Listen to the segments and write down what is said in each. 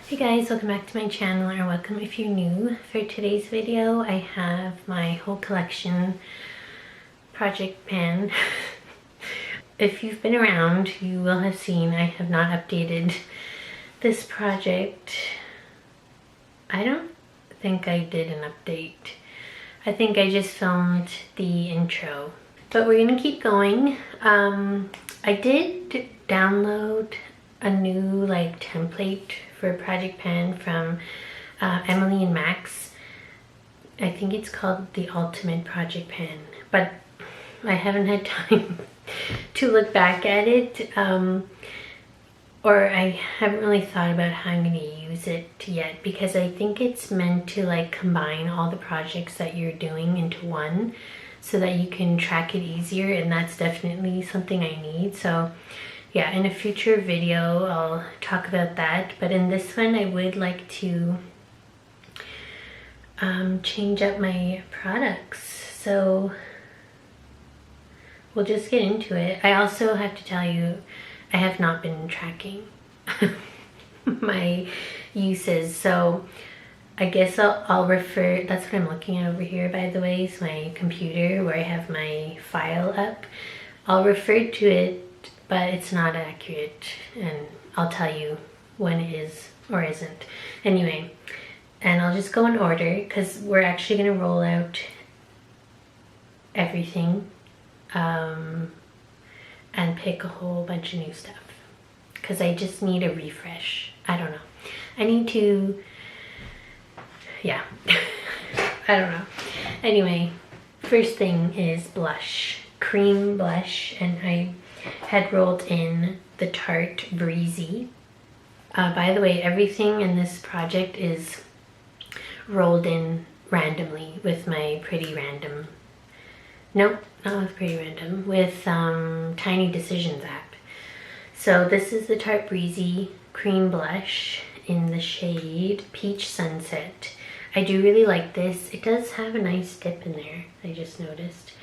Hey guys, welcome back to my channel, or welcome if you're new. For today's video, I have my whole collection project pan. If you've been around, you will have seen I have not updated this project. I don't think I did an update. I think I just filmed the intro. But we're gonna keep going. I did download a new template for project pan from Emily and Max. I think it's called the Ultimate Project Pan, but I haven't had time to look back at it, or I haven't really thought about how I'm going to use it yet, because I think it's meant to combine all the projects that you're doing into one so that you can track it easier, and that's definitely something I need. So yeah, in a future video I'll talk about that, but in this one I would like to change up my products, so we'll just get into it. I also have to tell you, I have not been tracking my uses, so I guess I'll refer, that's what I'm looking at over here, by the way, is my computer where I have my file up. I'll refer to it, but it's not accurate, and I'll tell you when it is or isn't. Anyway, and I'll just go in order because we're actually going to roll out everything and pick a whole bunch of new stuff because I just need a refresh. I don't know. I need to, yeah, I don't know. Anyway, first thing is blush, cream blush, and I had rolled in the Tarte Breezy. By the way, everything in this project is rolled in randomly with my Pretty Random. Nope, not with Pretty Random, with Tiny Decisions app. So this is the Tarte Breezy cream blush in the shade Peach Sunset. I do really like this. It does have a nice dip in there, I just noticed.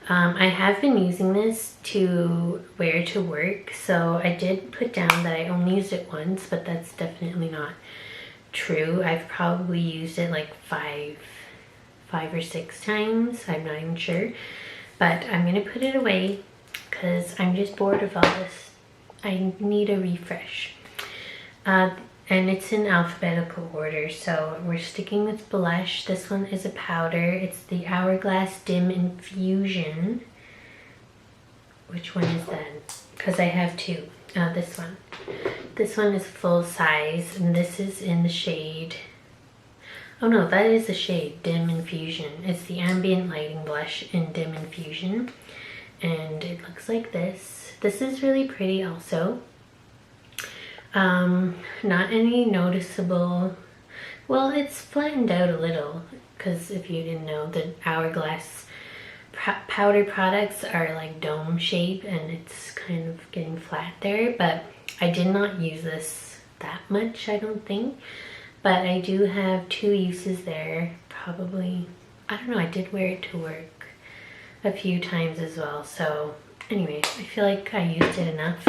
I have been using this to wear to work, so I did put down that I only used it once, but that's definitely not true. I've probably used it like five or six times, I'm not even sure, but I'm gonna put it away because I'm just bored of all this. I need a refresh. And it's in alphabetical order, so we're sticking with blush. This one is a powder. It's the Hourglass Dim Infusion. Which one is that? Because I have two. This one. This one is full size, and this is in the shade, oh no, that is the shade Dim Infusion. It's the Ambient Lighting Blush in Dim Infusion, and it looks like this. This is really pretty also. Not any noticeable, well, it's flattened out a little, because if you didn't know, the Hourglass powder products are like dome shape, and it's kind of getting flat there, but I did not use this that much, I don't think, but I do have two uses there, probably. I don't know, I did wear it to work a few times as well, so anyway, I feel like I used it enough.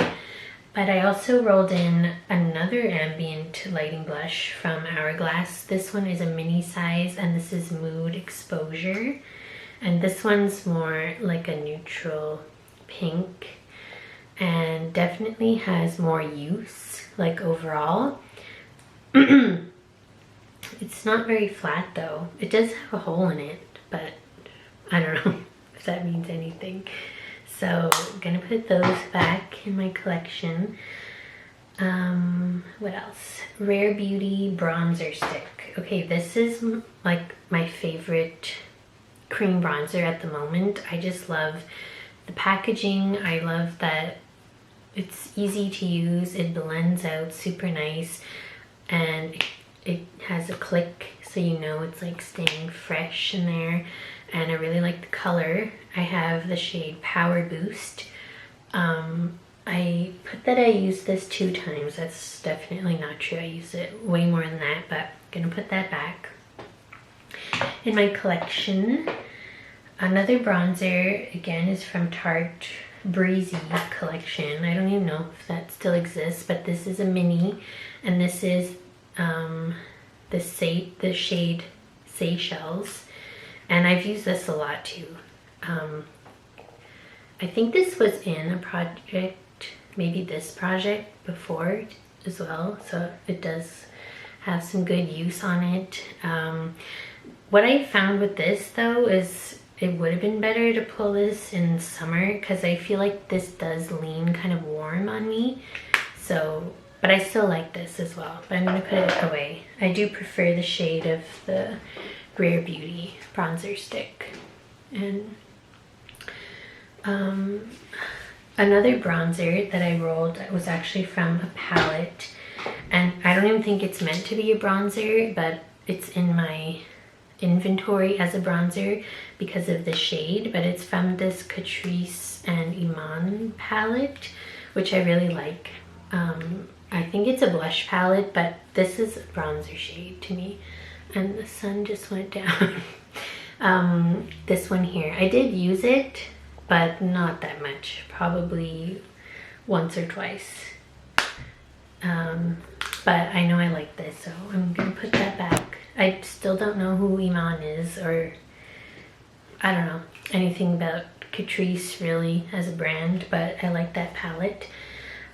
But I also rolled in another ambient lighting blush from Hourglass. This one is a mini size, and this is Mood Exposure. And this one's more like a neutral pink, and definitely has more use, like overall. It's not very flat though. It does have a hole in it, but I don't know if that means anything. So I'm gonna put those back in my collection. What else? Rare Beauty Bronzer Stick. Okay, this is like my favorite cream bronzer at the moment. I just love the packaging. I love that it's easy to use. It blends out super nice, and it has a click, so you know it's like staying fresh in there. And I really like the color. I have the shade Power Boost. I put that I used this 2 times. That's definitely not true. I used it way more than that, but I'm gonna put that back in my collection. Another bronzer, again, is from Tarte Breezy collection. I don't even know if that still exists, but this is a mini, and this is the shade Seychelles, and I've used this a lot too. I think this was in a project, maybe this project before as well, so it does have some good use on it. What I found with this though is it would have been better to pull this in summer, because I feel like this does lean kind of warm on me. So, but I still like this as well, but I'm gonna put it away. I do prefer the shade of the Rare Beauty bronzer stick. And another bronzer that I rolled was actually from a palette, and I don't even think it's meant to be a bronzer, but it's in my inventory as a bronzer because of the shade. But it's from this Catrice and Eman palette, which I really like. I think it's a blush palette, but this is a bronzer shade to me. And the sun just went down. This one here, I did use it, but not that much, probably once or twice. But I know I like this, so I'm gonna put that back. I still don't know who Eman is, or I don't know anything about Catrice really as a brand, but I like that palette.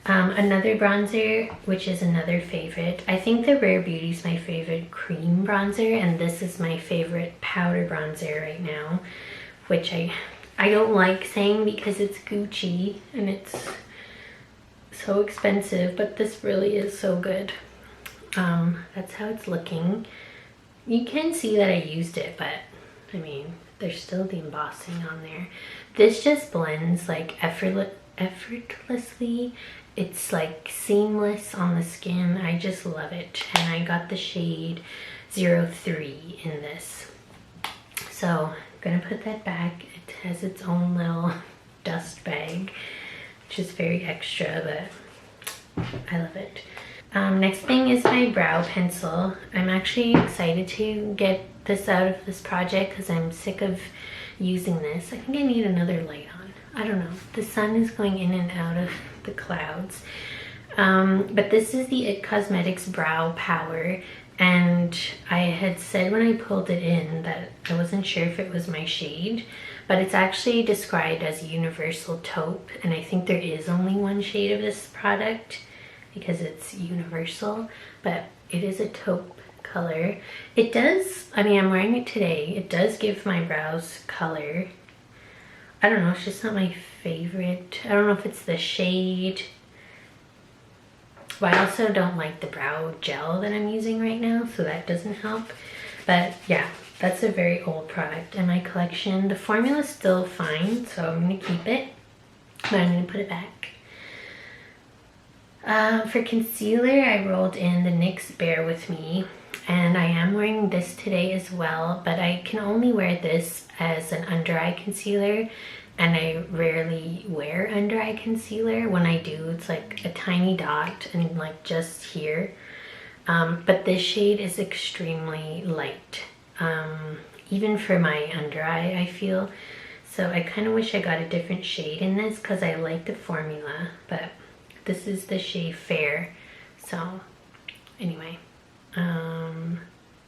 Another bronzer, which is another favorite. I think the Rare Beauty is my favorite cream bronzer, and this is my favorite powder bronzer right now, which I don't like saying because it's Gucci and it's so expensive, but this really is so good. That's how it's looking. You can see that I used it, but I mean, there's still the embossing on there. This just blends like effortlessly. It's like seamless on the skin. I just love it. And I got the shade 03 in this. So I'm gonna put that back. It has its own little dust bag, which is very extra, but I love it. Next thing is my brow pencil. I'm actually excited to get this out of this project because I'm sick of using this. I think I need another light on. I don't know. The sun is going in and out of the clouds. But this is the IT Cosmetics Brow Power. And I had said when I pulled it in that I wasn't sure if it was my shade, but it's actually described as universal taupe, and I think there is only one shade of this product because it's universal, but it is a taupe color. It does, I mean, I'm wearing it today. It does give my brows color. I don't know, it's just not my favorite. I don't know if it's the shade. But I also don't like the brow gel that I'm using right now, so that doesn't help. But yeah, that's a very old product in my collection. The formula is still fine, so I'm gonna keep it, but I'm gonna put it back. For concealer, I rolled in the NYX Bear With Me, and I am wearing this today as well, but I can only wear this as an under eye concealer, and I rarely wear under eye concealer. When I do, it's like a tiny dot and like just here. But this shade is extremely light, even for my under eye, I feel. So I kind of wish I got a different shade in this because I like the formula, but this is the shade Fair. So anyway, gonna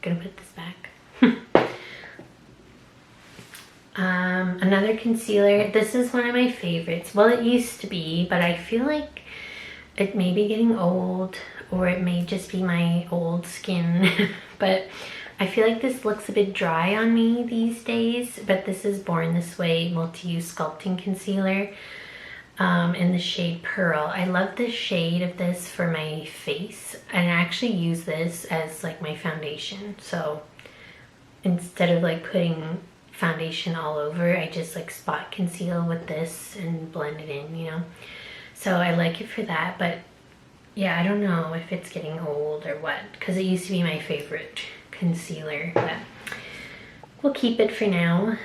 put this back. Another concealer. This is one of my favorites. Well, it used to be, but I feel like it may be getting old, or it may just be my old skin. But I feel like this looks a bit dry on me these days. But this is Born This Way Multi-Use Sculpting Concealer in the shade Pearl. I love the shade of this for my face, and I actually use this as like my foundation. So instead of like putting foundation all over, I just like spot conceal with this and blend it in, you know. So I like it for that. But yeah, I don't know if it's getting old or what, because it used to be my favorite concealer, but we'll keep it for now.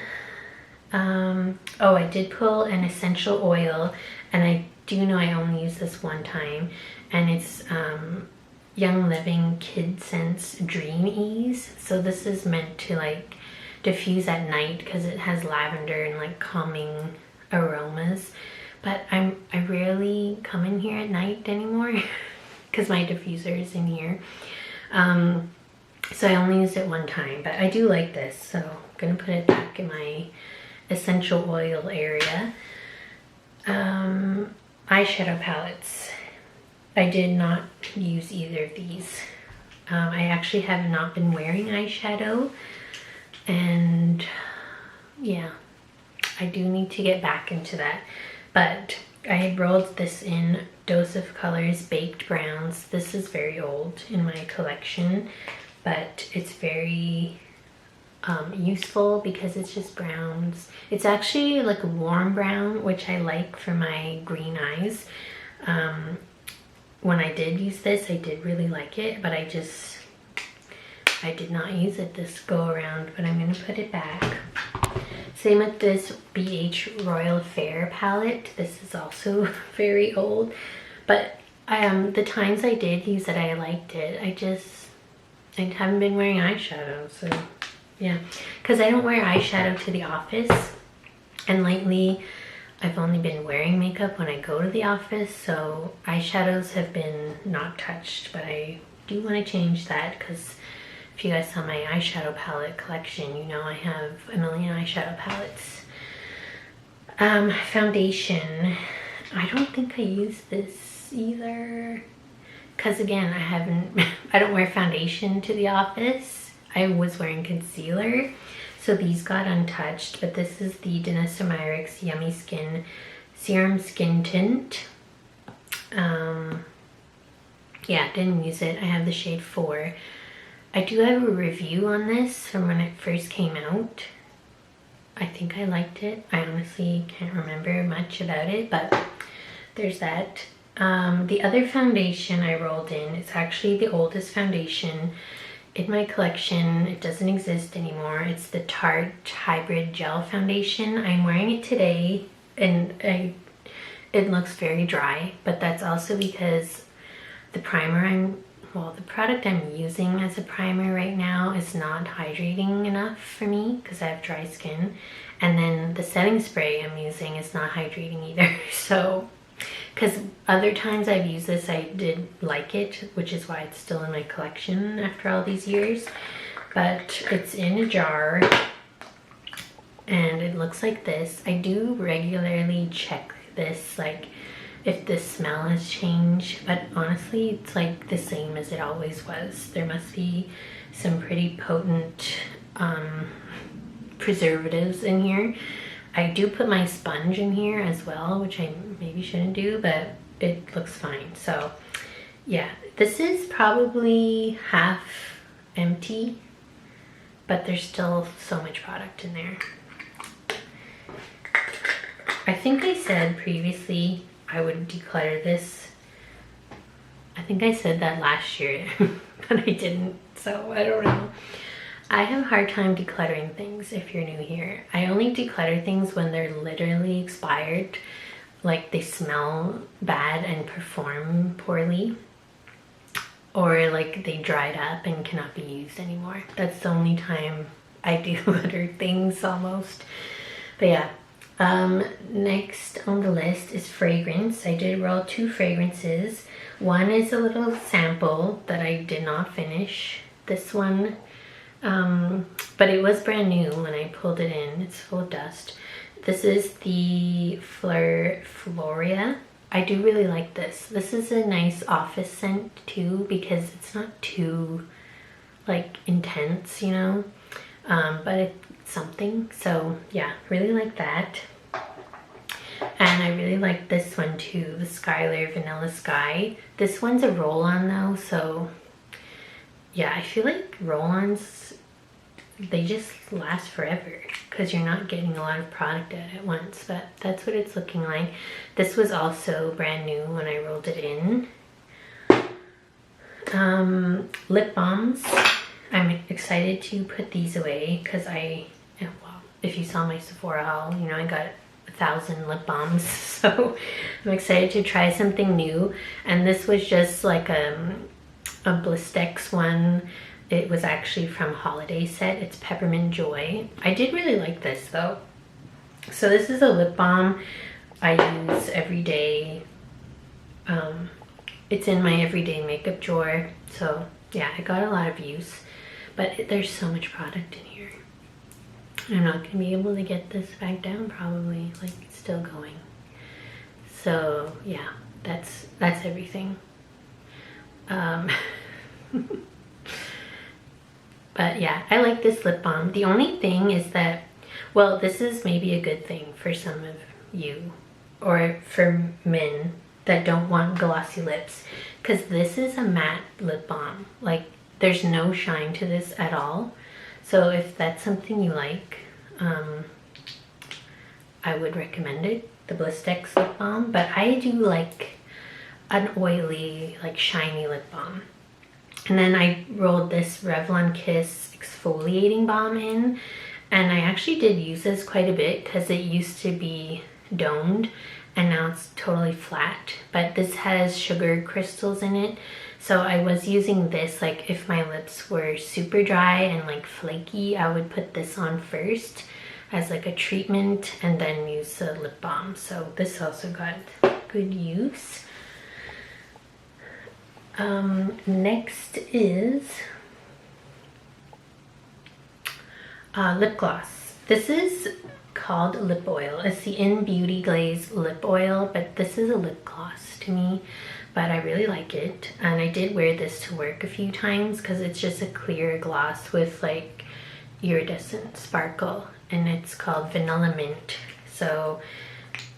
Oh, I did pull an essential oil, and I do know I only use this one time, and it's Young Living Kidscents Dreameaze. So this is meant to like diffuse at night because it has lavender and like calming aromas. But I rarely come in here at night anymore because my diffuser is in here. So I only used it one time, but I do like this, so I'm gonna put it back in my essential oil area. Eyeshadow palettes. I did not use either of these. I actually have not been wearing eyeshadow, and yeah, I do need to get back into that. But I rolled this in Dose of Colors Baked Browns. This is very old in my collection, but it's very useful because it's just browns. It's actually like a warm brown, which I like for my green eyes. When I did use this, I did really like it, but I did not use it this go around, but I'm gonna put it back. Same with this BH Royal Fair palette. This is also very old, but the times I did use it, I liked it. I haven't been wearing eyeshadow, so yeah. Because I don't wear eyeshadow to the office, and lately I've only been wearing makeup when I go to the office, so eyeshadows have been not touched, but I do want to change that because if you guys saw my eyeshadow palette collection, you know I have a million eyeshadow palettes. Foundation. I don't think I use this either because again, I don't wear foundation to the office. I was wearing concealer. So these got untouched, but this is the Danessa Myricks Yummy Skin Serum Skin Tint. Yeah, didn't use it. I have the shade 4. I do have a review on this from when it first came out. I think I liked it. I honestly can't remember much about it, but there's that. The other foundation I rolled in, it's actually the oldest foundation in my collection. It doesn't exist anymore. It's the Tarte Hybrid Gel Foundation. I'm wearing it today and it looks very dry, but that's also because the product I'm using as a primer right now is not hydrating enough for me because I have dry skin, and then the setting spray I'm using is not hydrating either. So because other times I've used this, I did like it, which is why it's still in my collection after all these years. But it's in a jar and it looks like this. I do regularly check this, like if the smell has changed, but honestly it's like the same as it always was. There must be some pretty potent preservatives in here. I do put my sponge in here as well, which I maybe shouldn't do, but it looks fine. So yeah, this is probably half empty, but there's still so much product in there. I think I said previously I would declutter this. I think I said that last year, but I didn't, so I don't know. I have a hard time decluttering things if you're new here. I only declutter things when they're literally expired, like they smell bad and perform poorly, or like they dried up and cannot be used anymore. That's the only time I declutter things almost. But yeah, next on the list is fragrance. I did roll 2 fragrances. One is a little sample that I did not finish. This one, but it was brand new when I pulled it in. It's full of dust. This is the Floria. I do really like this. This is a nice office scent too because it's not too like intense, you know, but it's something. So yeah, really like that. And I really like this one too, the Skylar Vanilla Sky. This one's a roll-on though, so yeah, I feel like roll-ons, they just last forever because you're not getting a lot of product out at once, but that's what it's looking like. This was also brand new when I rolled it in. Lip balms. I'm excited to put these away because well, if you saw my Sephora haul, you know I got 1,000 lip balms, so I'm excited to try something new. And this was just like a Blistex one. It was actually from holiday set. It's Peppermint Joy. I did really like this though. So this is a lip balm I use every day. It's in my everyday makeup drawer, so yeah, it got a lot of use, but there's so much product in here. I'm not gonna be able to get this back down probably, like it's still going. So yeah, that's everything. But yeah, I like this lip balm. The only thing is that, well, this is maybe a good thing for some of you, or for men that don't want glossy lips, because this is a matte lip balm. Like, there's no shine to this at all. So if that's something you like, I would recommend it, the Blistex lip balm. But I do like an oily, like shiny lip balm. And then I rolled this Revlon Kiss exfoliating balm in, and I actually did use this quite a bit because it used to be domed and now it's totally flat. But this has sugar crystals in it, so I was using this, like if my lips were super dry and like flaky, I would put this on first as like a treatment and then use the lip balm. So this also got good use. Next is lip gloss. This is called lip oil. It's the In Beauty Glaze lip oil, but this is a lip gloss to me, but I really like it. And I did wear this to work a few times because it's just a clear gloss with like iridescent sparkle, and it's called Vanilla Mint. So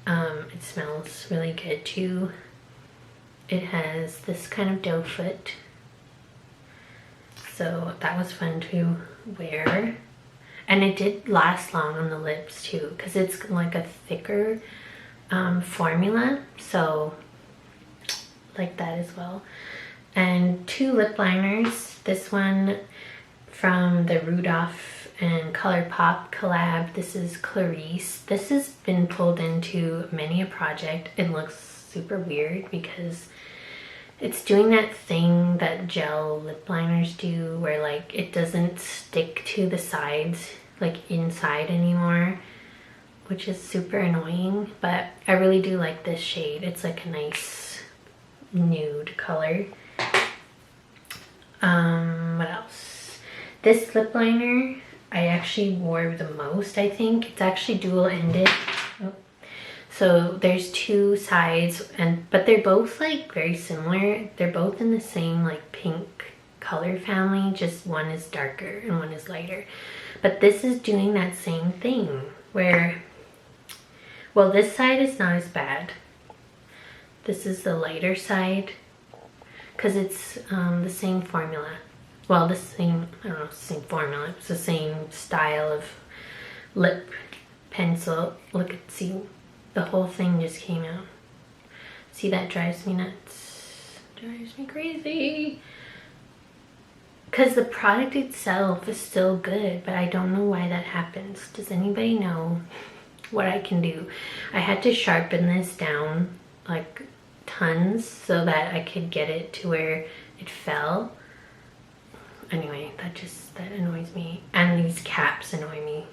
it smells really good too. It has this kind of doe foot, so that was fun to wear. And it did last long on the lips too, because it's like a thicker formula, so like that as well. And 2 lip liners. This one from the Rudolph and ColourPop collab. This is Clarice. This has been pulled into many a project. It looks super weird because it's doing that thing that gel lip liners do where like it doesn't stick to the sides, like inside anymore, which is super annoying. But I really do like this shade. It's like a nice nude color. What else? This lip liner I actually wore the most, I think. It's actually dual-ended. Oh. So there's 2 sides, but they're both like very similar. They're both in the same like pink color family, just one is darker and one is lighter. But this is doing that same thing where, well, this side is not as bad. This is the lighter side because it's the same formula. Well, the same, I don't know, same formula. It's the same style of lip pencil. Look at, see, the whole thing just came out. See, that drives me nuts. Drives me crazy. Because the product itself is still good, but I don't know why that happens. Does anybody know what I can do? I had to sharpen this down like tons so that I could get it to where it fell. Anyway, that annoys me. And these caps annoy me.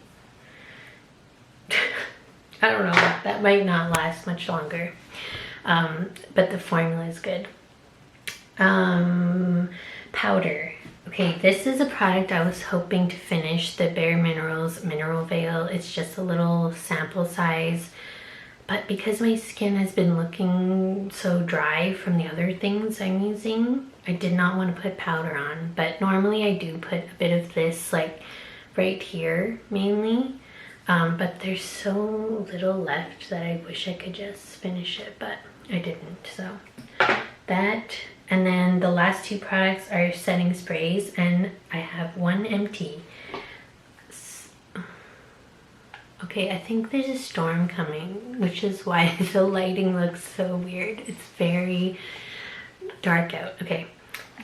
I don't know, that might not last much longer. But the formula is good. Powder. Okay, this is a product I was hoping to finish, the Bare Minerals Mineral Veil. It's just a little sample size. But because my skin has been looking so dry from the other things I'm using, I did not want to put powder on. But normally I do put a bit of this like right here mainly. But there's so little left that I wish I could just finish it, but I didn't. So that, and then the last 2 products are setting sprays, and I have 1 empty. Okay, I think there's a storm coming, which is why the lighting looks so weird. It's very dark out. Okay,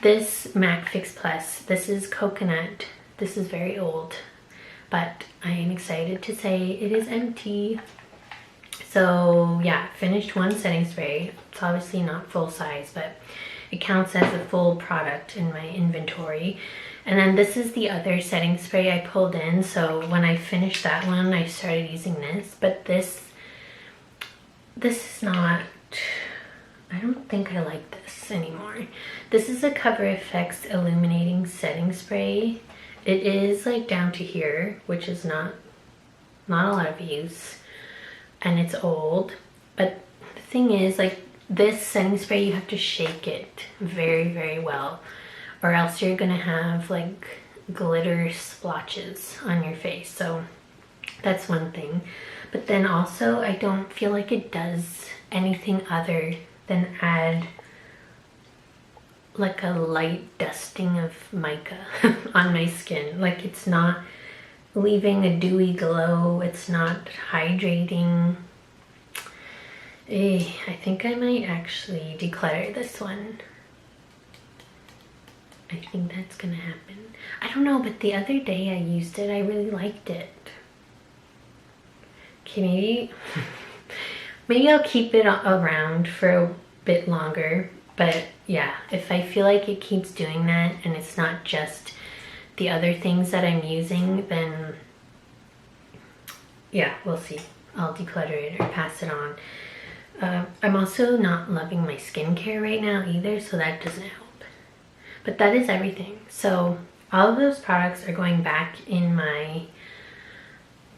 this MAC Fix Plus, this is coconut. This is very old, but I am excited to say it is empty. So yeah, finished 1 setting spray. It's obviously not full size, but it counts as a full product in my inventory. And then this is the other setting spray I pulled in. So when I finished that one, I started using this. But this is not I don't think I like this anymore. This is a Cover FX Illuminating Setting Spray. It is like down to here, which is not a lot of use, and it's old. But the thing is, like, this setting spray, you have to shake it very, very well, or else you're gonna have like glitter splotches on your face. So that's one thing. But then also, I don't feel like it does anything other than add like a light dusting of mica on my skin. Like, it's not leaving a dewy glow, it's not hydrating. I think I might actually declutter this one. I think that's gonna happen. I don't know, but the other day I used it, I really liked it. Okay, maybe I'll keep it around for a bit longer. But yeah, if I feel like it keeps doing that and it's not just the other things that I'm using, then yeah, we'll see. I'll declutter it or pass it on. I'm also not loving my skincare right now either, so that doesn't help. But that is everything. So all of those products are going back in my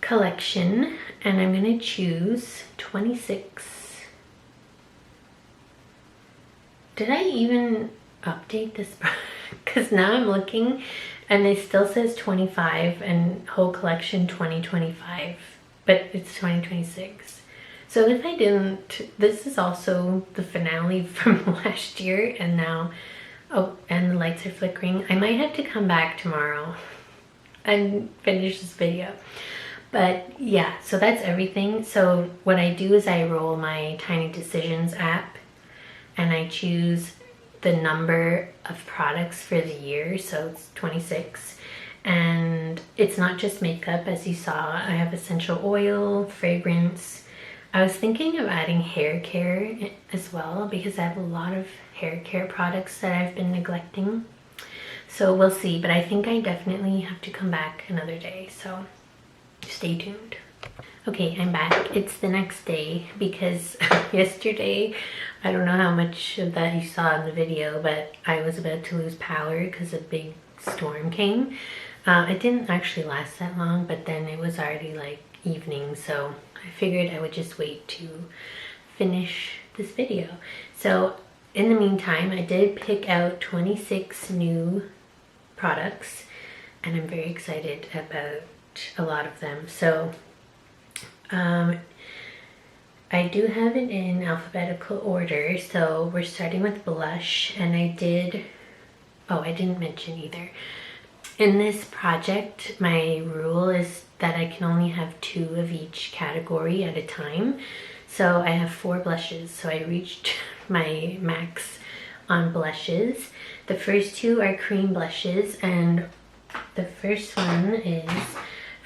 collection, and I'm gonna choose 26. Did I even update this? Because now I'm looking and it still says 25 and whole collection 2025, but it's 2026. So if I didn't, this is also the finale from last year, and now, oh, and the lights are flickering. I might have to come back tomorrow and finish this video. But yeah, so that's everything. So what I do is I roll my Tiny Decisions app and I choose the number of products for the year, so it's 26. And it's not just makeup, as you saw. I have essential oil, fragrance. I was thinking of adding hair care as well, because I have a lot of hair care products that I've been neglecting. So we'll see, but I think I definitely have to come back another day, so stay tuned. Okay, I'm back. It's the next day because yesterday, I don't know how much of that you saw in the video, but I was about to lose power because a big storm came. It didn't actually last that long, but then it was already like evening, so I figured I would just wait to finish this video. So in the meantime, I did pick out 26 new products, and I'm very excited about a lot of them. So I do have it in alphabetical order, so we're starting with blush, and I didn't mention either. In this project, my rule is that I can only have 2 of each category at a time. So I have 4 blushes, so I reached my max on blushes. The first 2 are cream blushes, and the first one is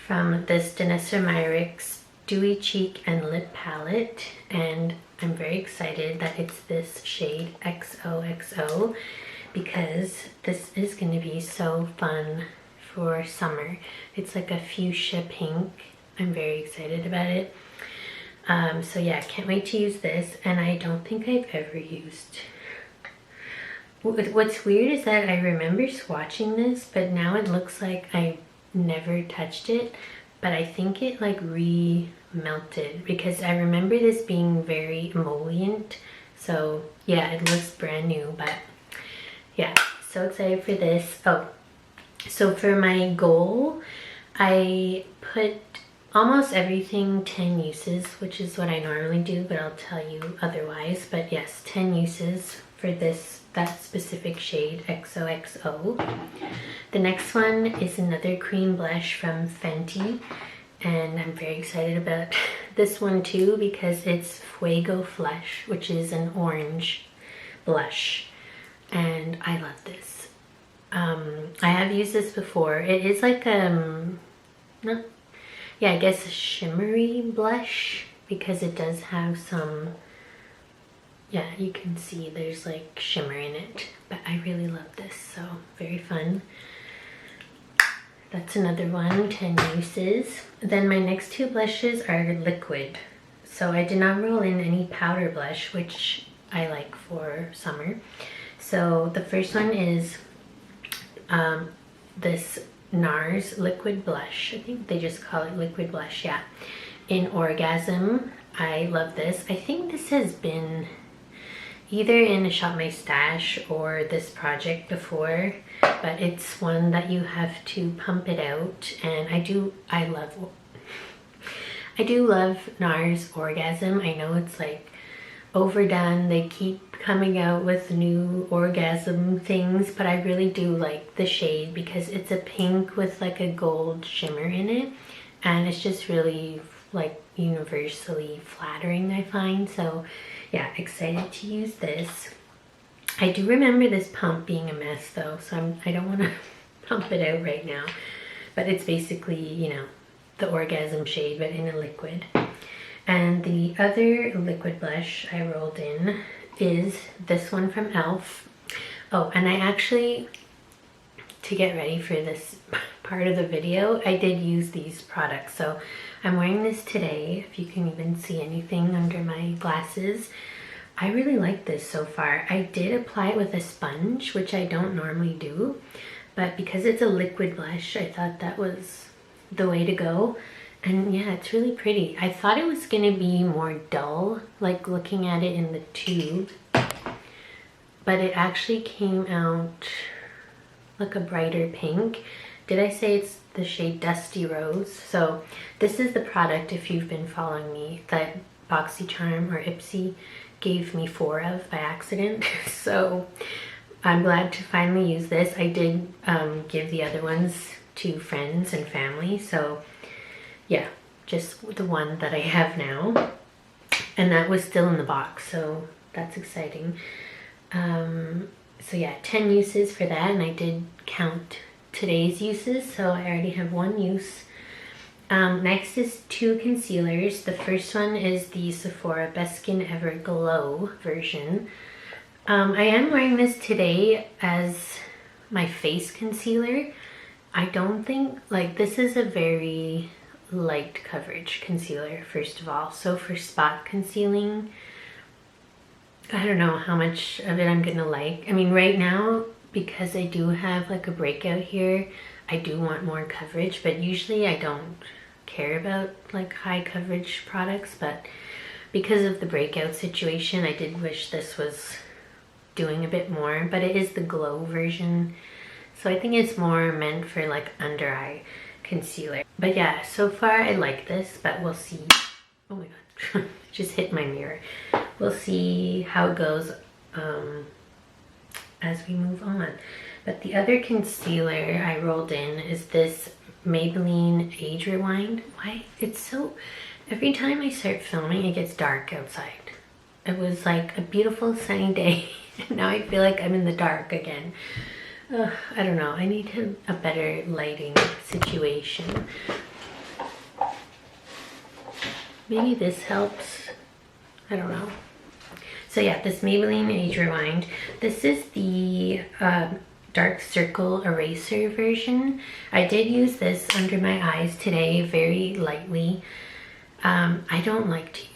from this Danessa Myricks Dewy Cheek and Lip Palette, and I'm very excited that it's this shade XOXO, because this is going to be so fun for summer. It's like a fuchsia pink. I'm very excited about it. So yeah, can't wait to use this, and I don't think I've ever used... What's weird is that I remember swatching this, but now it looks like I never touched it, but I think it like re-melted, because I remember this being very emollient. So yeah, it looks brand new, but yeah, so excited for this. Oh, so for my goal, I put almost everything 10 uses, which is what I normally do, but I'll tell you otherwise. But yes, 10 uses for that specific shade, XOXO. The next one is another cream blush from Fenty, and I'm very excited about this one too, because it's Fuego Flesh, which is an orange blush, and I love this. I have used this before. It is like I guess a shimmery blush, because it does have some, yeah, you can see there's like shimmer in it, but I really love this, so very fun. That's another one, 10 uses. Then my next 2 blushes are liquid. So I did not roll in any powder blush, which I like for summer. So the first one is this NARS liquid blush. I think they just call it liquid blush, yeah. In Orgasm. I love this. I think this has been either in a Shop My Stash or this project before, but it's one that you have to pump it out, and I do love NARS Orgasm. I know it's like overdone, they keep coming out with new Orgasm things, but I really do like the shade because it's a pink with like a gold shimmer in it, and it's just really like universally flattering, I find. So yeah, excited to use this. I do remember this pump being a mess though, so I don't want to pump it out right now, but it's basically, you know, the Orgasm shade but in a liquid. And the other liquid blush I rolled in is this one from e.l.f. Oh, and I actually, to get ready for this part of the video, I did use these products. So I'm wearing this today, if you can even see anything under my glasses. I really like this so far. I did apply it with a sponge, which I don't normally do, but because it's a liquid blush, I thought that was the way to go. And yeah, it's really pretty. I thought it was gonna be more dull, like looking at it in the tube, but it actually came out like a brighter pink. Did I say it's the shade Dusty Rose? So this is the product, if you've been following me, that BoxyCharm or Ipsy gave me 4 of by accident. So I'm glad to finally use this. I did give the other ones to friends and family, so yeah, just the one that I have now, and that was still in the box, so that's exciting. So yeah, 10 uses for that, and I did count today's uses, so I already have 1 use. Next is 2 concealers. The first one is the Sephora Best Skin Ever Glow version. I am wearing this today as my face concealer. I don't think, like, this is a very light coverage concealer, first of all. So for spot concealing, I don't know how much of it I'm gonna like. I mean, right now, because I do have like a breakout here, I do want more coverage, but usually I don't care about like high coverage products, but because of the breakout situation, I did wish this was doing a bit more, but it is the glow version, so I think it's more meant for like under eye concealer. But yeah, so far I like this, but we'll see. Oh my god, just hit my mirror. We'll see how it goes as we move on. But the other concealer I rolled in is this Maybelline Age Rewind. Why? It's so, every time I start filming it gets dark outside. It was like a beautiful sunny day and now I feel like I'm in the dark again. I don't know, I need a better lighting situation. Maybe this helps, I don't know. So yeah, this Maybelline Age Rewind. This is the dark circle eraser version. I did use this under my eyes today very lightly. I don't like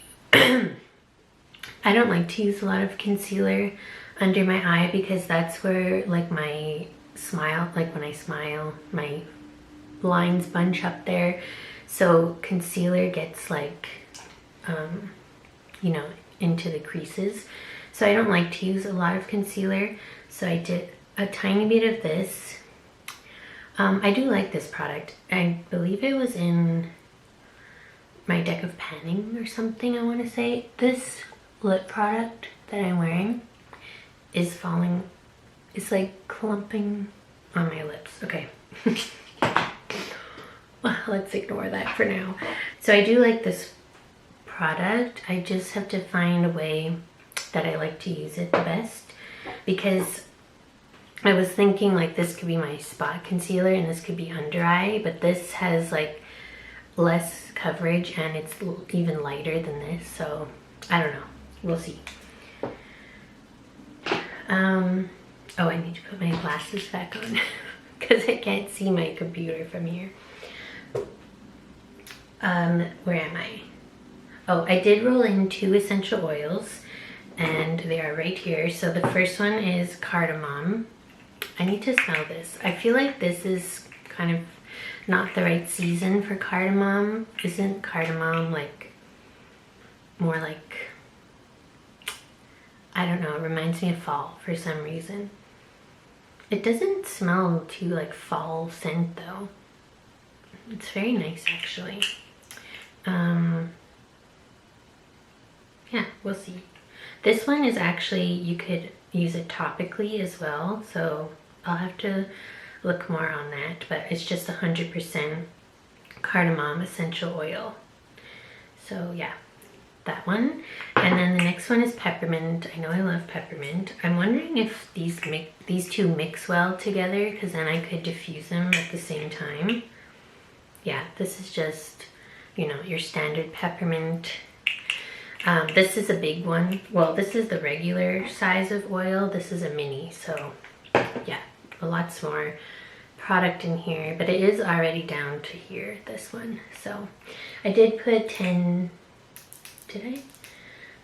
to use a lot of concealer under my eye because that's where like my smile, like when I smile, my lines bunch up there. So concealer gets like, you know, into the creases. So I don't like to use a lot of concealer. So I did a tiny bit of this. I do like this product. I believe it was in my deck of panning or something, I want to say. This lip product that I'm wearing is falling, it's like clumping on my lips. Okay. Well, let's ignore that for now. So I do like this product. I just have to find a way that I like to use it the best, because I was thinking like this could be my spot concealer and this could be under eye, but this has like less coverage and it's even lighter than this, so I don't know, we'll see. Oh, I need to put my glasses back on because I can't see my computer from here. Where am I? Oh, I did roll in 2 essential oils. and they are right here. So the first one is Cardamom. I need to smell this. I feel like this is kind of not the right season for cardamom. Isn't cardamom like more like, I don't know, it reminds me of fall for some reason. It doesn't smell too like fall scent though. It's very nice actually. Yeah, we'll see. This one is actually, you could use it topically as well, so I'll have to look more on that, but it's just 100% Cardamom Essential Oil. So yeah, that one. And then the next one is Peppermint. I know I love peppermint. I'm wondering if these two mix well together, because then I could diffuse them at the same time. Yeah, this is just, you know, your standard peppermint. This is a big one. Well, this is the regular size of oil. This is a mini, so yeah, lots more product in here, but it is already down to here, this one. So I did put 10, did I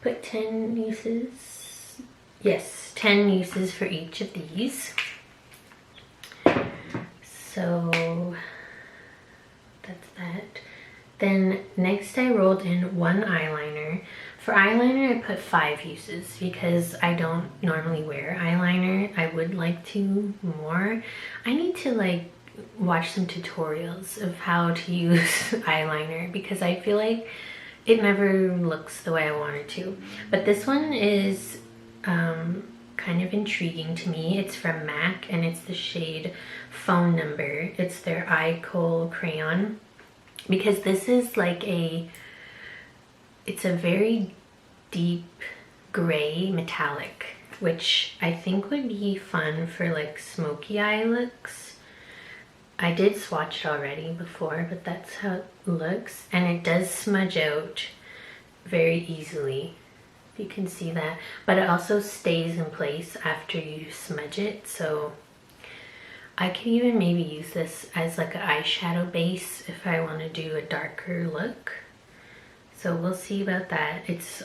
put 10 uses? Yes, 10 uses for each of these. So that's that. Then next I rolled in one eyeliner. For eyeliner I put 5 uses because I don't normally wear eyeliner. I would like to more. I need to like watch some tutorials of how to use eyeliner because I feel like it never looks the way I want it to. But this one is kind of intriguing to me. It's from MAC and it's the shade Phone Number. It's their Eye Kohl crayon. Because this is like it's a very deep gray metallic, which I think would be fun for like smoky eye looks. I did swatch it already before, but that's how it looks. And it does smudge out very easily. You can see that. But it also stays in place after you smudge it. So I could even maybe use this as like an eyeshadow base if I want to do a darker look. So we'll see about that. It's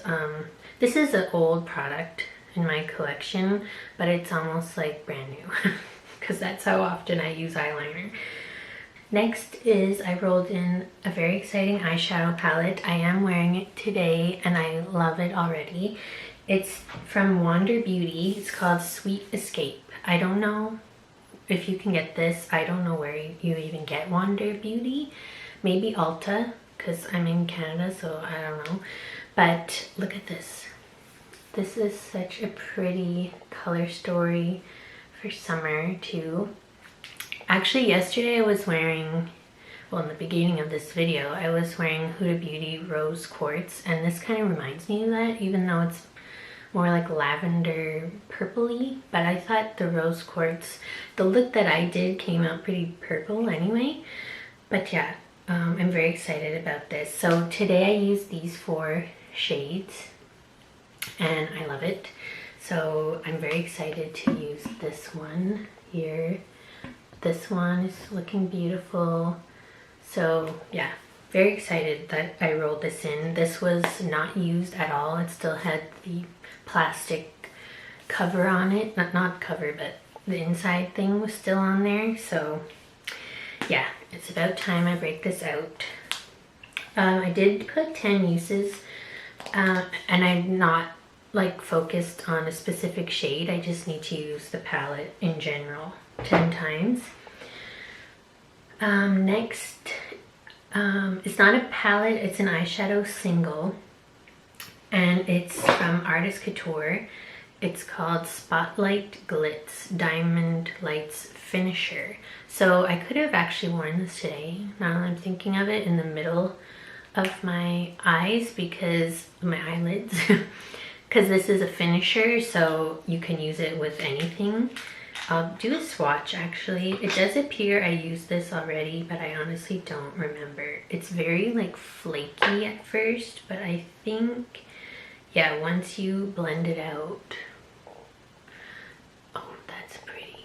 this is an old product in my collection, but it's almost like brand new because that's how often I use eyeliner. Next is I rolled in a very exciting eyeshadow palette. I am wearing it today and I love it already. It's from Wander Beauty. It's called Sweet Escape. I don't know if you can get this. I don't know where you even get Wander Beauty. Maybe Ulta, because I'm in Canada, so I don't know. But look at this. This is such a pretty color story for summer too. Actually, yesterday I was wearing, well, in the beginning of this video, I was wearing Huda Beauty Rose Quartz, and this kind of reminds me of that, even though it's more like lavender purpley. But I thought the Rose Quartz, the look that I did came out pretty purple anyway. But yeah, I'm very excited about this. So today I used these 4 shades and I love it. So I'm very excited to use this one here. This one is looking beautiful. So yeah, very excited that I rolled this in. This was not used at all. It still had the plastic cover on it. Not cover, but the inside thing was still on there. So yeah, it's about time I break this out. I did put 10 uses and I'm not like focused on a specific shade. I just need to use the palette in general 10 times. Next, it's not a palette, it's an eyeshadow single, and it's from Artist Couture. It's called Spotlight Glitz Diamond Lights Finisher. So I could have actually worn this today, now that I'm thinking of it, in the middle of my eyes, because my eyelids, because this is a finisher, so you can use it with anything. I'll do a swatch actually. It does appear I used this already, but I honestly don't remember. It's very like flaky at first, but I think, yeah, once you blend it out, oh, that's pretty.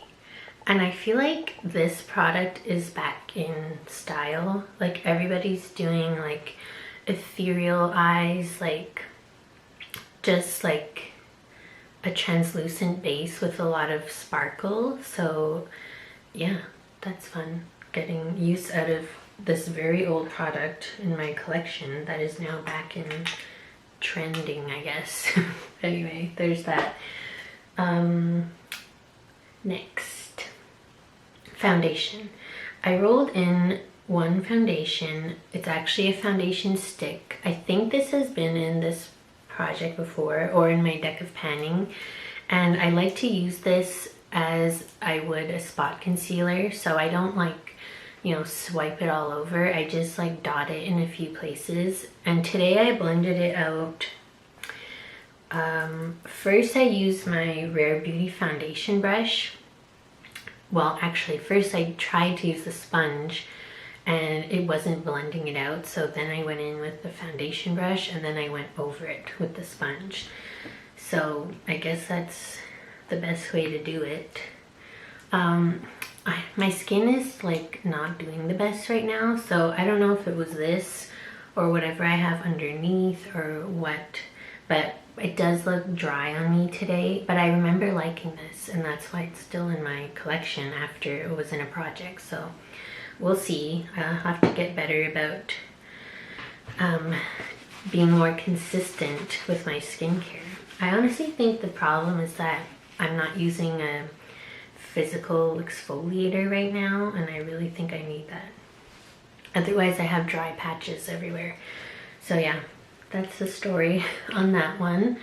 And I feel like this product is back in style. Like everybody's doing like ethereal eyes, like just like a translucent base with a lot of sparkle. So yeah, that's fun. Getting use out of this very old product in my collection that is now back in trending, I guess. Anyway, there's that. Next, foundation. I rolled in one foundation. It's actually a foundation stick. I think this has been in this project before or in my deck of panning, and I like to use this as I would a spot concealer, so I don't like, you know, swipe it all over. I just like dot it in a few places. And today I blended it out. First I used my Rare Beauty foundation brush. Well, actually first I tried to use the sponge and it wasn't blending it out, so then I went in with the foundation brush and then I went over it with the sponge. So I guess that's the best way to do it. My skin is like not doing the best right now, so I don't know if it was this or whatever I have underneath or what, but it does look dry on me today. But I remember liking this, and that's why it's still in my collection after it was in a project. So we'll see. I'll have to get better about being more consistent with my skincare. I honestly think the problem is that I'm not using a physical exfoliator right now, and I really think I need that. Otherwise I have dry patches everywhere. So yeah, that's the story on that one.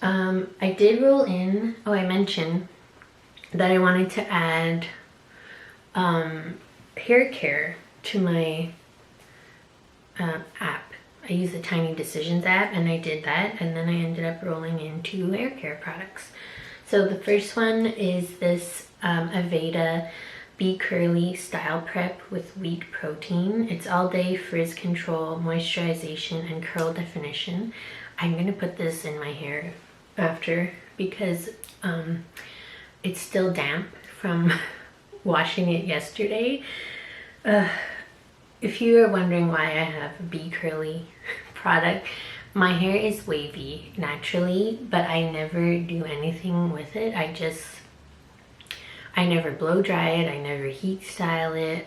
I did roll in, oh, I mentioned that I wanted to add hair care to my app. I use the Tiny Decisions app, and I did that, and then I ended up rolling in 2 hair care products. So the first one is this AVEDA Be Curly Style Prep with wheat protein. It's all day frizz control, moisturization, and curl definition. I'm gonna put this in my hair after because it's still damp from washing it yesterday. If you are wondering why I have a Be Curly product, my hair is wavy naturally, but I never do anything with it. I never blow dry it, I never heat style it,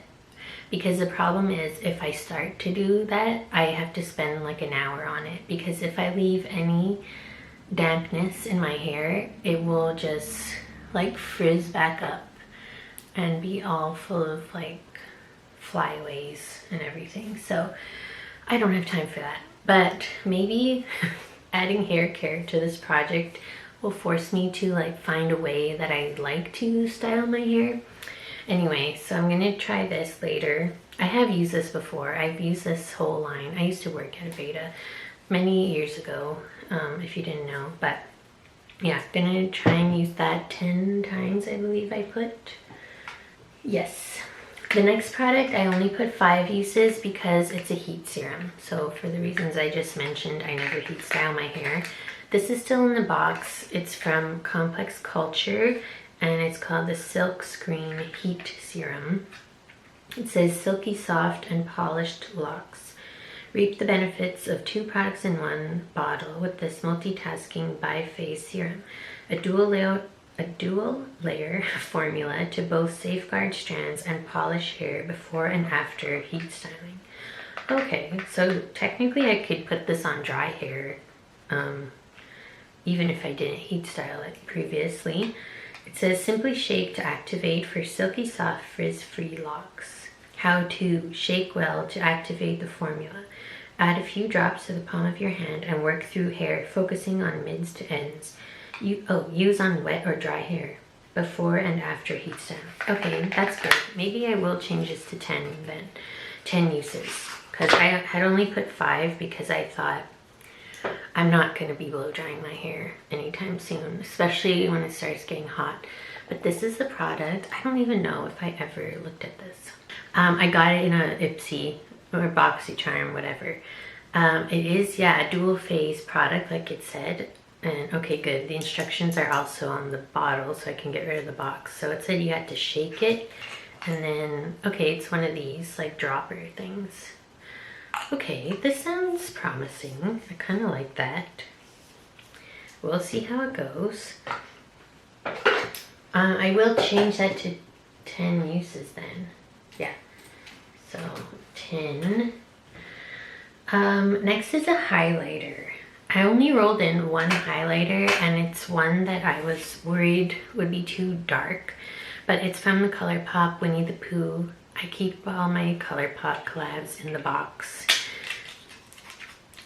because the problem is if I start to do that, I have to spend like an hour on it, because if I leave any dampness in my hair, it will just like frizz back up and be all full of like flyaways and everything. So I don't have time for that. But maybe adding hair care to this project will force me to like find a way that I like to style my hair. Anyway, so I'm gonna try this later. I have used this before. I've used this whole line. I used to work at AVEDA many years ago, if you didn't know. But yeah, gonna try and use that 10 times, I believe I put. Yes. The next product, I only put 5 uses because it's a heat serum. So for the reasons I just mentioned, I never heat style my hair. This is still in the box. It's from Complex Culture, and it's called the Silk Screen Heat Serum. It says silky soft and polished locks. Reap the benefits of 2 products in one bottle with this multitasking bi-phase serum. A dual layer formula to both safeguard strands and polish hair before and after heat styling. Okay, so technically I could put this on dry hair, even if I didn't heat style it previously. It says simply shake to activate for silky soft frizz-free locks. How to shake well to activate the formula. Add a few drops to the palm of your hand and work through hair, focusing on mids to ends. Use on wet or dry hair before and after heat style. Okay, that's good. Maybe I will change this to 10 then. 10 uses. Because I had only put 5 because I thought I'm not going to be blow drying my hair anytime soon, especially when it starts getting hot. But this is the product. I don't even know if I ever looked at this. I got it in a Ipsy or BoxyCharm, whatever. It is, yeah, a dual phase product like it said. And okay, good. The instructions are also on the bottle, so I can get rid of the box. So it said you had to shake it, and then, okay, it's one of these like dropper things. Okay, this sounds promising. I kind of like that. we'll see how it goes. I will change that to 10 uses then. Yeah, so 10. Next is a highlighter. I only rolled in one highlighter, and it's one that I was worried would be too dark, but it's from the ColourPop Winnie the Pooh. I keep all my ColourPop collabs in the box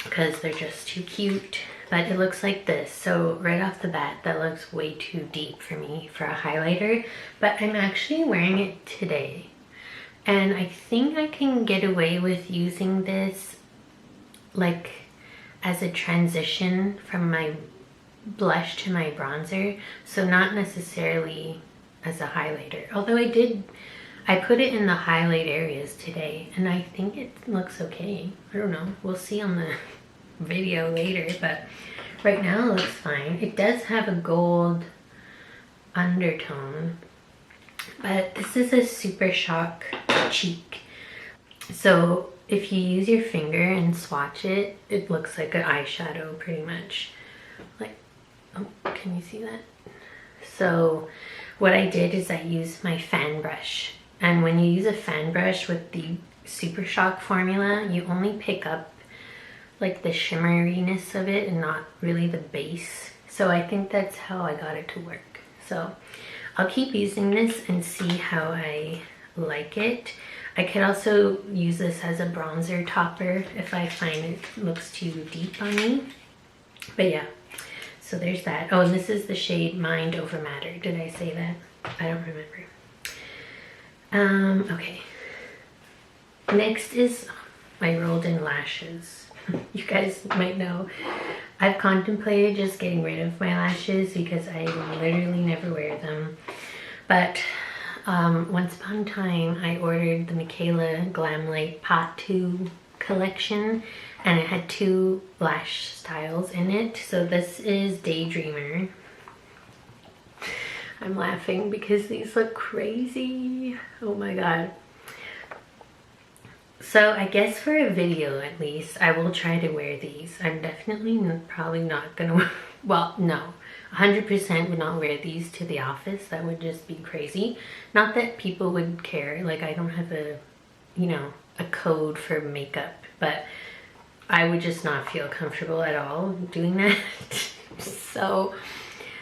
because they're just too cute. But it looks like this. So right off the bat, that looks way too deep for me for a highlighter, but I'm actually wearing it today. And I think I can get away with using this like as a transition from my blush to my bronzer. So not necessarily as a highlighter. Although I put it in the highlight areas today, and I think it looks okay. I don't know. We'll see on the video later, but right now it looks fine. It does have a gold undertone, but this is a Super Shock cheek. So if you use your finger and swatch it, it looks like an eyeshadow pretty much. Like, oh, can you see that? So what I did is I used my fan brush, and when you use a fan brush with the Super Shock formula, you only pick up like the shimmeriness of it and not really the base. So I think that's how I got it to work. So I'll keep using this and see how I like it. I could also use this as a bronzer topper if I find it looks too deep on me. But yeah, so there's that. Oh, and this is the shade Mind Over Matter. Did I say that? I don't remember. Okay. Next is my rolled in lashes. You guys might know I've contemplated just getting rid of my lashes because I literally never wear them. But once upon a time I ordered the Michaela Glamlight Pot 2 collection, and it had 2 lash styles in it. So this is Daydreamer. I'm laughing because these look crazy. Oh my god. So I guess for a video at least, I will try to wear these. I'm definitely probably not gonna, well, no, 100% would not wear these to the office. That would just be crazy. Not that people would care. Like, I don't have a, you know, a code for makeup, but I would just not feel comfortable at all doing that. So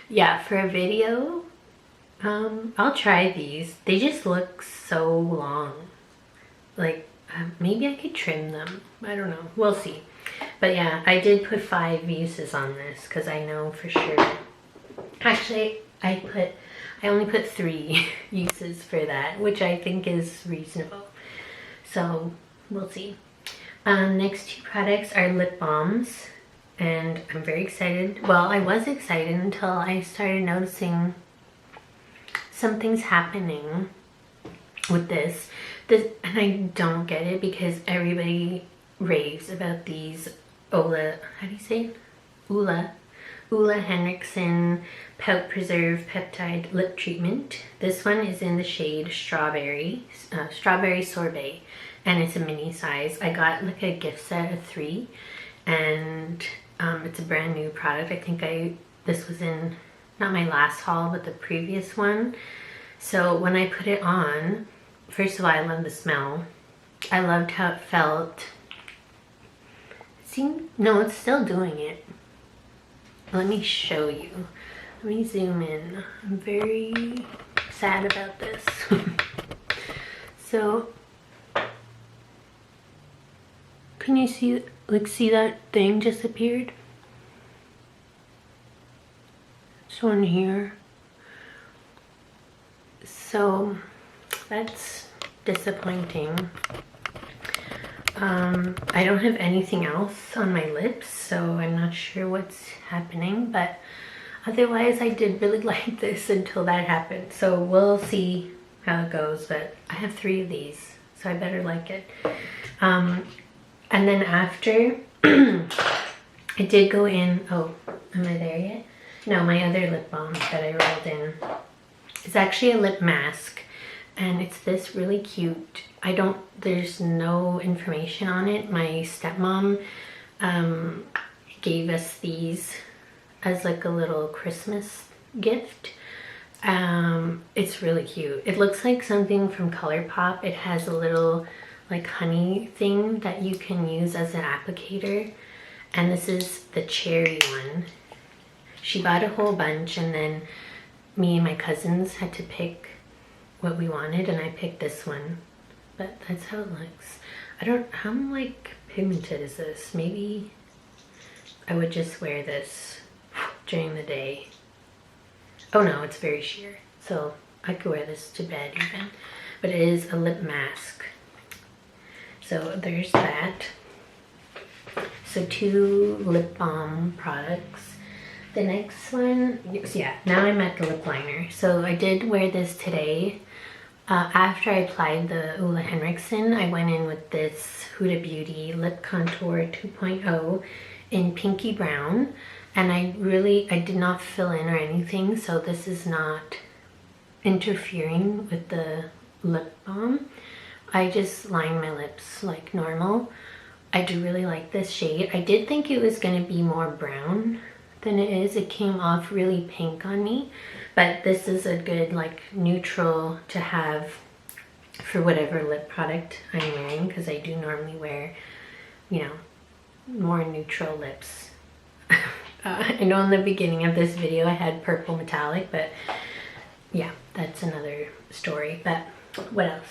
yeah, for a video, I'll try these. They just look so long. Like, maybe I could trim them. I don't know. We'll see. But yeah, I did put 5 uses on this because I know for sure. Actually, I only put 3 uses for that, which I think is reasonable. So we'll see. Next 2 products are lip balms, and I'm very excited. Well, I was excited until I started noticing something's happening with this, and I don't get it because everybody raves about these Ola, how do you say it? Ulla Henriksen Pout Preserve Peptide Lip Treatment. This one is in the shade Strawberry Sorbet, and it's a mini size. I got like a gift set of 3, and it's a brand new product. I think this was in, not my last haul, but the previous one. So when I put it on, first of all, I love the smell. I loved how it felt. No, it's still doing it. Let me show you. Let me zoom in. I'm very sad about this. So, can you see that thing disappeared? This one here. So, that's disappointing. I don't have anything else on my lips, so I'm not sure what's happening, but otherwise I did really like this until that happened. So we'll see how it goes, but I have 3 of these, so I better like it. And then after, I did go in, oh, am I there yet? No, my other lip balm that I rolled in. It's actually a lip mask, and it's this really cute, there's no information on it. My stepmom gave us these as like a little Christmas gift. It's really cute. It looks like something from ColourPop. It has a little like honey thing that you can use as an applicator, and this is the cherry one. She bought a whole bunch, and then me and my cousins had to pick what we wanted, and I picked this one. But that's how it looks. I don't, how like pigmented is this? Maybe I would just wear this during the day. Oh no, it's very sheer, so I could wear this to bed even. But it is a lip mask. So there's that. So 2 lip balm products. The next one, yeah, now I'm at the lip liner. So I did wear this today. After I applied the Ole Henriksen, I went in with this Huda Beauty Lip Contour 2.0 in pinky brown. And I did not fill in or anything, so this is not interfering with the lip balm. I just line my lips like normal. I do really like this shade. I did think it was going to be more brown than it is. It came off really pink on me, but this is a good like neutral to have for whatever lip product I'm wearing, because I do normally wear, you know, more neutral lips. I know in the beginning of this video I had purple metallic, but yeah, that's another story. But what else?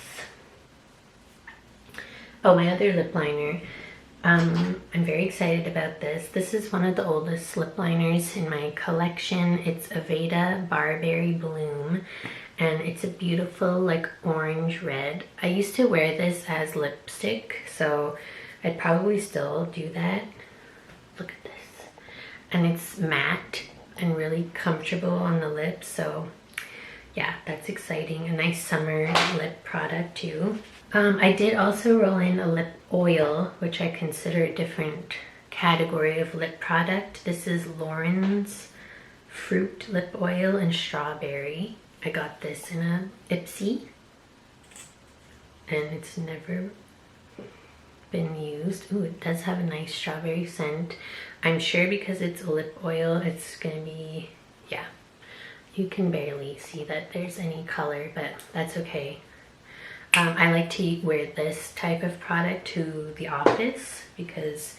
Oh, my other lip liner. I'm very excited about this. This is one of the oldest lip liners in my collection. It's AVEDA Barberry Bloom, and it's a beautiful like orange red. I used to wear this as lipstick, so I'd probably still do that. Look at this. And it's matte and really comfortable on the lips, so yeah, that's exciting. A nice summer lip product too. I did also roll in a lip oil, which I consider a different category of lip product. This is Lauren's Fruit Lip Oil and Strawberry. I got this in a Ipsy, and it's never been used. Ooh, it does have a nice strawberry scent. I'm sure because it's a lip oil, it's gonna be, yeah, you can barely see that there's any color, but that's okay. I like to wear this type of product to the office because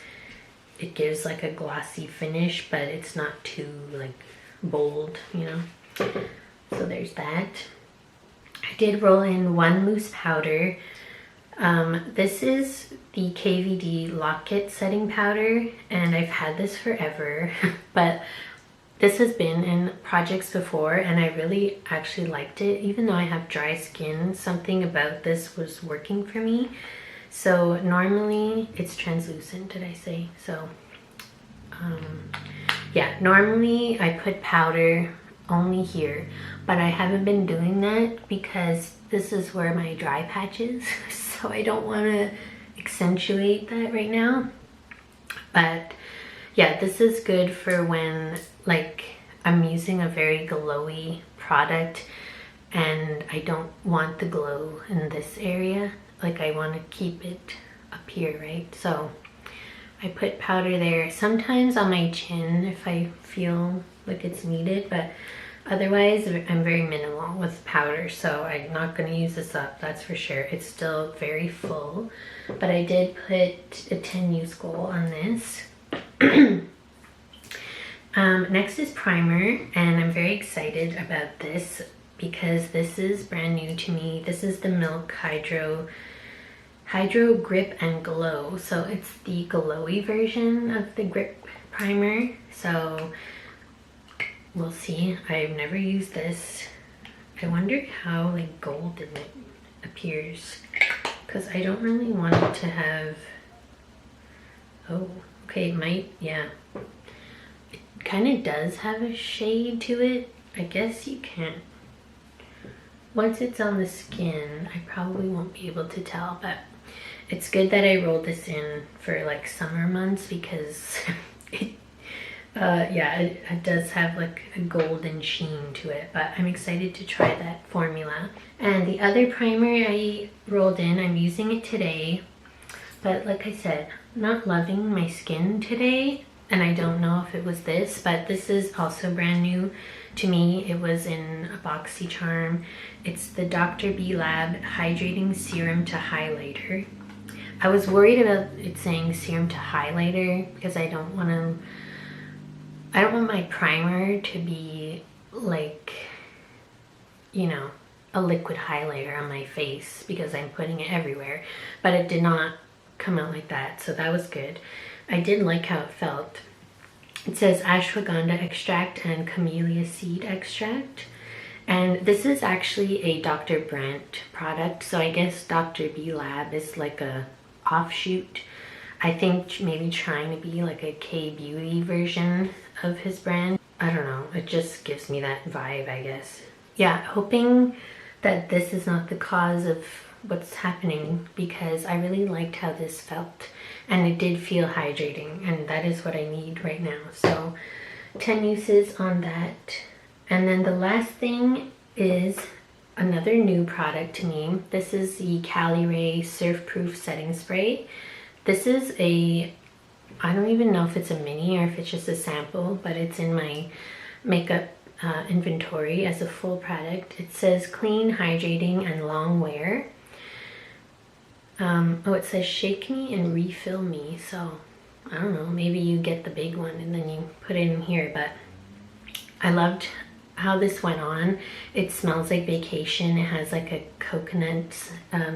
it gives like a glossy finish, but it's not too like bold, you know. So there's that. I did roll in 1 loose powder. This is the KVD Locket Setting Powder, and I've had this forever, but this has been in projects before, and I really actually liked it. Even though I have dry skin, something about this was working for me. So normally, it's translucent, did I say? So, yeah, normally I put powder only here, but I haven't been doing that because this is where my dry patch is, so I don't want to accentuate that right now. But yeah, this is good for when like I'm using a very glowy product and I don't want the glow in this area. Like I want to keep it up here, right? So I put powder there, sometimes on my chin if I feel like it's needed, but otherwise I'm very minimal with powder, so I'm not going to use this up, that's for sure. It's still very full, but I did put a 10 use goal on this. Next is primer, and I'm very excited about this because this is brand new to me. This is the Milk Hydro Grip and Glow, so it's the glowy version of the grip primer. So we'll see. I've never used this. I wonder how like golden it appears, because I don't really want it to have, oh okay, it might, yeah, it kind of does have a shade to it. I guess you can't, once it's on the skin I probably won't be able to tell, but it's good that I rolled this in for like summer months because it yeah, it does have like a golden sheen to it, but I'm excited to try that formula. And the other primer I rolled in, I'm using it today, but like I said, not loving my skin today. and I don't know if it was this, but this is also brand new to me. It was in a BoxyCharm. It's the Dr. B Lab Hydrating Serum to Highlighter. I was worried about it saying serum to highlighter because I don't want my primer to be like, you know, a liquid highlighter on my face because I'm putting it everywhere, but it did not come out like that, so that was good. I did like how it felt. It says ashwagandha extract and camellia seed extract, and this is actually a Dr. Brandt product, so I guess Dr. B Lab is like a offshoot. I think maybe trying to be like a K-beauty version of his brand. I don't know, it just gives me that vibe, I guess. Yeah, hoping that this is not the cause of what's happening, because I really liked how this felt and it did feel hydrating, and that is what I need right now. So 10 uses on that. And then the last thing is another new product to me. This is the Caliray Surf Proof Setting Spray. This is a, I don't even know if it's a mini or if it's just a sample, but it's in my makeup inventory as a full product. It says clean, hydrating, and long wear. Oh, it says shake me and refill me, so I don't know, maybe you get the big one and then you put it in here, but I loved how this went on. It smells like vacation. It has like a coconut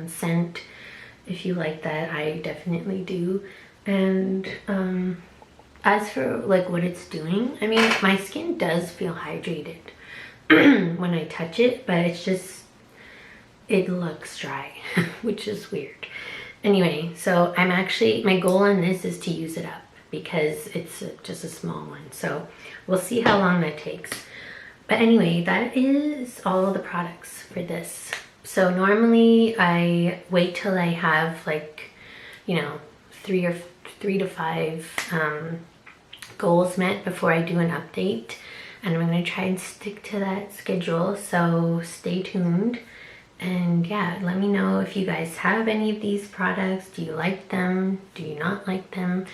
scent. If you like that, I definitely do. And as for like what it's doing, I mean, my skin does feel hydrated when I touch it, but it's just, it looks dry, which is weird. Anyway, so I'm actually, my goal on this is to use it up because it's just a small one. So we'll see how long that takes. But anyway, that is all the products for this. So normally I wait till I have like, you know, three to five goals met before I do an update. And I'm gonna try and stick to that schedule, so stay tuned. And yeah, let me know if you guys have any of these products. Do you like them? Do you not like them?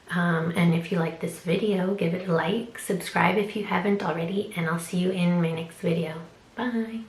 And if you like this video, give it a like, subscribe if you haven't already, and I'll see you in my next video. Bye!